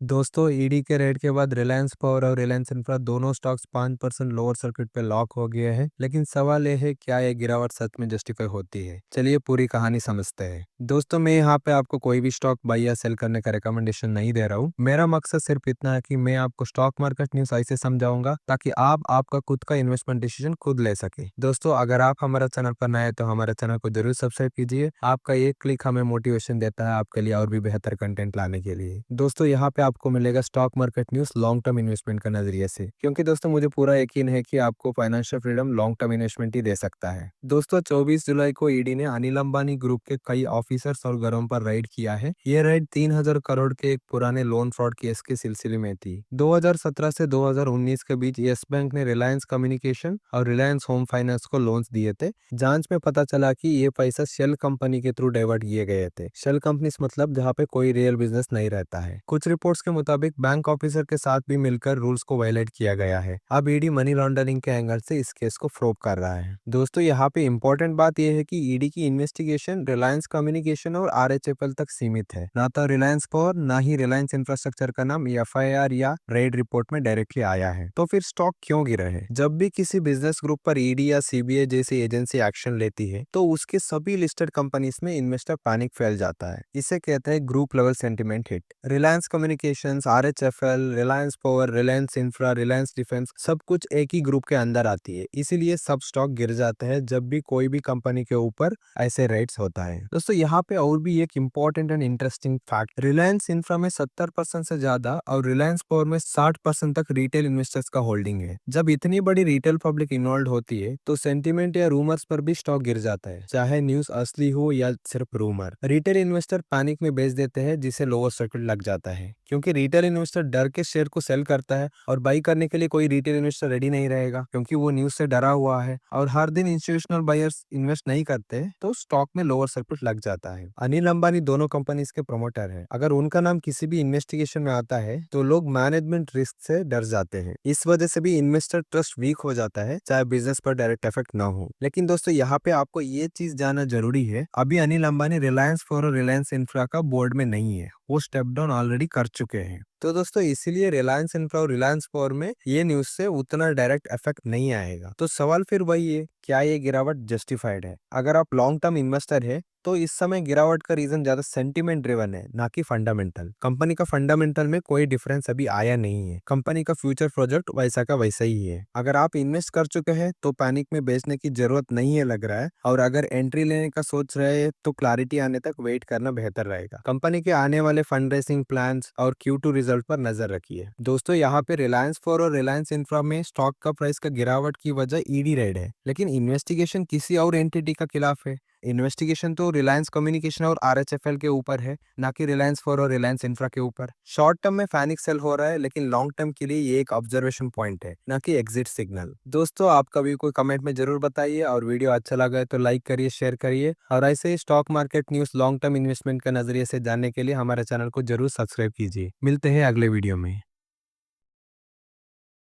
दोस्तों ईडी के रेड के बाद रिलायंस पावर और रिलायंस इंफ्रा दोनों स्टॉक्स 5% लोअर सर्किट पे लॉक हो गए हैं। लेकिन सवाल यह है, क्या ये गिरावट सच में जस्टिफाई होती है? चलिए पूरी कहानी समझते हैं। दोस्तों मैं यहाँ पे आपको कोई भी स्टॉक बाई या सेल करने का रिकमेंडेशन नहीं दे रहा हूँ। मेरा मकसद सिर्फ इतना है कि मैं आपको स्टॉक मार्केट न्यूज ऐसे समझाऊंगा ताकि आप आपका खुद का इन्वेस्टमेंट डिसीजन खुद ले सके। दोस्तों अगर आप हमारा चैनल पर नए हैं तो हमारे चैनल को जरूर सब्सक्राइब कीजिए। आपका एक क्लिक हमें मोटिवेशन देता है आपके लिए और भी बेहतर कंटेंट लाने के लिए। दोस्तों यहाँ पे आपको मिलेगा stock market news long term investment का नजरिए से, क्योंकि दोस्तों मुझे पूरा यकीन है कि आपको financial freedom long term investment ही दे सकता है। दोस्तों 24 जुलाई को ईडी ने अनिल अंबानी ग्रुप के कई ऑफिसर्स और घरों पर रेड किया है। ये रेड 3,000 करोड़ के एक पुराने लोन फ्रॉड केस के सिलसिले में थी। 2017 से 2019 के बीच यस बैंक ने रिलायंस कम्युनिकेशन और रिलायंस होम फाइनेंस को लोन्स दिए थे। जांच में पता चला कि ये पैसा शेल कंपनी के थ्रू डाइवर्ट किए गए थे। शेल कंपनीज मतलब जहाँ पे कोई रियल बिजनेस नहीं रहता है। कुछ रिपोर्ट्स के मुताबिक बैंक ऑफिसर के साथ भी मिलकर रूल्स को वायलेट किया गया है। अब ईडी मनी लॉन्ड्रिंग के एंगल से इस केस को प्रोब कर रहा है। दोस्तों यहाँ पे इम्पोर्टेंट बात यह है कि ईडी की इन्वेस्टिगेशन रिलायंस कम्युनिकेशन और आरएचएफएल तक सीमित है, ना तो रिलायंस पावर ना ही रिलायंस इंफ्रास्ट्रक्चर का नाम एफआईआर या रेड रिपोर्ट में डायरेक्टली आया है। तो फिर स्टॉक क्यों गिरा है? जब भी किसी बिजनेस ग्रुप पर ईडी या सीबीआई जैसी एजेंसी एक्शन लेती है तो उसके सभी लिस्टेड कंपनीज में इन्वेस्टर पैनिक फैल जाता है। इसे कहते हैं group level sentiment hit. Reliance communications, RHFL, Reliance power, Reliance infra, Reliance defence सब कुछ एक ही ग्रुप के अंदर आती है। इसीलिए सब स्टॉक गिर जाते हैं जब भी कोई भी कंपनी के ऊपर ऐसे रेट्स होता है। दोस्तों यहाँ पे और भी एक important and interesting fact, Reliance infra में 70% से ज्यादा और रिलायंस पावर में 60% तक रिटेल इन्वेस्टर्स का होल्डिंग है। जब इतनी बड़ी रिटेल पब्लिक इन्वॉल्व होती है तो सेंटीमेंट या रूमर्स पर भी स्टॉक गिर जाता है, चाहे न्यूज असली हो या सिर्फ रूमर। रिटेल इन्वेस्टर पैनिक में बेच देते हैं जिसे लोअर सर्किट लग जाता है, क्योंकि रिटेल इन्वेस्टर डर के शेयर को सेल करता है और बाई करने के लिए कोई रिटेल इन्वेस्टर रेडी नहीं रहेगा, क्योंकि वो न्यूज से डरा हुआ है। और हर दिन इंस्टीट्यूशनल बायर्स इन्वेस्ट नहीं करते तो स्टॉक में लोअर सर्किट लग जाता है। अनिल अंबानी दोनों कंपनीज के प्रमोटर है। अगर उनका नाम किसी भी इन्वेस्टिगेशन में आता है तो लोग मैनेजमेंट रिस्क से डर जाते हैं। इस वजह से भी इन्वेस्टर ट्रस्ट वीक हो जाता है, चाहे बिजनेस पर डायरेक्ट इफेक्ट ना हो। लेकिन दोस्तों यहाँ पे आपको ये चीज जानना जरूरी है, अभी अनिल अंबानी रिलायंस पावर और रिलायंस इंफ्रा का बोर्ड में नहीं है, वो स्टेप डाउन ऑलरेडी कर चुके हैं। तो दोस्तों इसीलिए रिलायंस इंफ्रा और रिलायंस पावर में ये न्यूज से उतना डायरेक्ट इफेक्ट नहीं आएगा। तो सवाल फिर वही है, क्या ये गिरावट जस्टिफाइड है? अगर आप लॉन्ग टर्म इन्वेस्टर है तो इस समय गिरावट का रीजन ज्यादा सेंटीमेंट ड्रिवन है, ना कि फंडामेंटल। कंपनी का फंडामेंटल में कोई डिफरेंस अभी आया नहीं है। कंपनी का फ्यूचर प्रोजेक्ट वैसा का वैसा ही है। अगर आप इन्वेस्ट कर चुके हैं तो पैनिक में बेचने की जरूरत नहीं है लग रहा है, और अगर एंट्री लेने का सोच रहे हैं तो क्लैरिटी आने तक वेट करना बेहतर रहेगा। कंपनी के आने वाले फंड रेसिंग प्लान और Q2 रिजल्ट पर नजर रखिए। दोस्तों यहाँ पे रिलायंस पावर और रिलायंस इंफ्रा में स्टॉक का प्राइस का गिरावट की वजह ईडी रेड है, लेकिन इन्वेस्टिगेशन किसी और एंटिटी का खिलाफ है। इन्वेस्टिगेशन तो रिलायंस कम्युनिकेशन और आरएचएफएल के ऊपर है, ना कि रिलायंस पावर और रिलायंस इंफ्रा के ऊपर। शॉर्ट टर्म में पैनिक सेल हो रहा है, लेकिन लॉन्ग टर्म के लिए ये एक ऑब्जर्वेशन पॉइंट है, ना कि एग्जिट सिग्नल। दोस्तों आपका भी कोई कमेंट में जरूर बताइए, और वीडियो अच्छा लगा है तो लाइक करिए, शेयर करिए, और ऐसे ही stock market news long term investment का नजरिए से जानने के लिए हमारे चैनल को जरूर सब्सक्राइब कीजिए। मिलते हैं अगले वीडियो में।